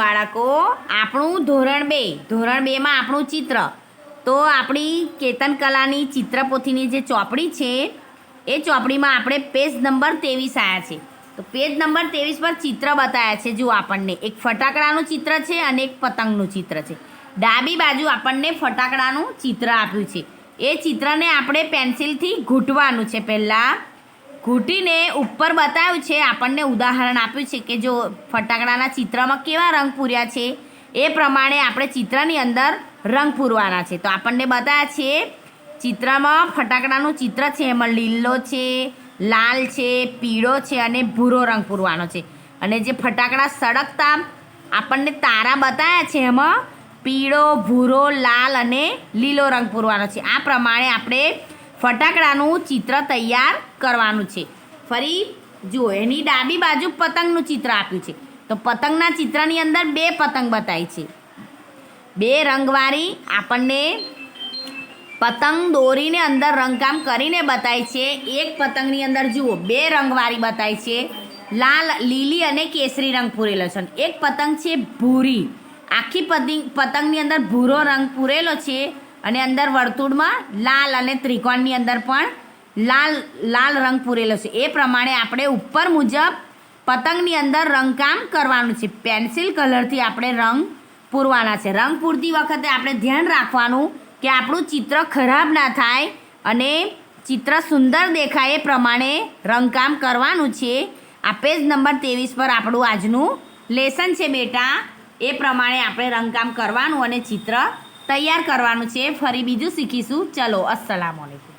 બાળકો આપણું ધોરણ 2 માં આપણું ચિત્ર તો આપણી કેતન કલાની ચિત્રપોથીની જે ચોપડી છે એ ચોપડીમાં આપણે પેજ નંબર 23 આવ્યા છે. તો પેજ નંબર 23 પર ચિત્ર બતાવ્યા છે. જો આપણને એક ફટાકડાનું ચિત્ર છે અને એક પતંગનું ચિત્ર છે. ડાબી બાજુ આપણને ફટાકડાનું ચિત્ર આપ્યું છે. એ ચિત્રને આપણે પેન્સિલથી ઘૂંટવાનું છે. પહેલાં ઘૂંટીને ઉપર બતાવ્યું છે, આપણને ઉદાહરણ આપ્યું છે કે જો ફટાકડાના ચિત્રમાં કેવા રંગ પૂર્યા છે એ પ્રમાણે આપણે ચિત્રની અંદર રંગ પૂરવાના છે. તો આપણને બતાવ્યા છે ચિત્રમાં ફટાકડાનું ચિત્ર છે, એમાં લીલો છે, લાલ છે, પીળો છે અને ભૂરો રંગ પૂરવાનો છે. અને જે ફટાકડા સળગતા આપણને તારા બતાવ્યા છે એમાં પીળો, ભૂરો, લાલ અને લીલો રંગ પૂરવાનો છે. આ પ્રમાણે આપણે ફટાકડાનું ચિત્ર તૈયાર કરવાનું છે. ફરી જુઓ, એની ડાબી બાજુ પતંગનું ચિત્ર આપ્યું છે. તો પતંગના ચિત્રની અંદર 2 પતંગ બતાવી છે. 2 રંગવાળી આપણને પતંગ દોરીને અંદર રંગકામ કરીને બતાવી છે. એક પતંગની અંદર જુઓ 2 રંગવાળી બતાવી છે, લાલ, લીલી અને કેસરી રંગ પૂરેલો છે. એક પતંગ છે ભૂરી, આખી પતંગની અંદર ભૂરો રંગ પૂરેલો છે અને અંદર વર્તુળમાં લાલ અને ત્રિકોણની અંદર પણ લાલ રંગ પૂરેલો છે. એ પ્રમાણે આપણે ઉપર મુજબ પતંગની અંદર રંગકામ કરવાનું છે. પેન્સિલ કલરથી આપણે રંગ પૂરવાના છે. રંગ પૂરતી વખતે આપણે ધ્યાન રાખવાનું કે આપણું ચિત્ર ખરાબ ના થાય અને ચિત્ર સુંદર દેખાય એ પ્રમાણે રંગકામ કરવાનું છે. આ પેજ નંબર 23 પર આપણું આજનું લેસન છે બેટા. એ પ્રમાણે આપણે રંગકામ કરવાનું અને ચિત્ર તૈયાર કરવાનું છે. ફરી બીજું શીખીશું. ચલો, અસ્સલામ વાલેકુમ.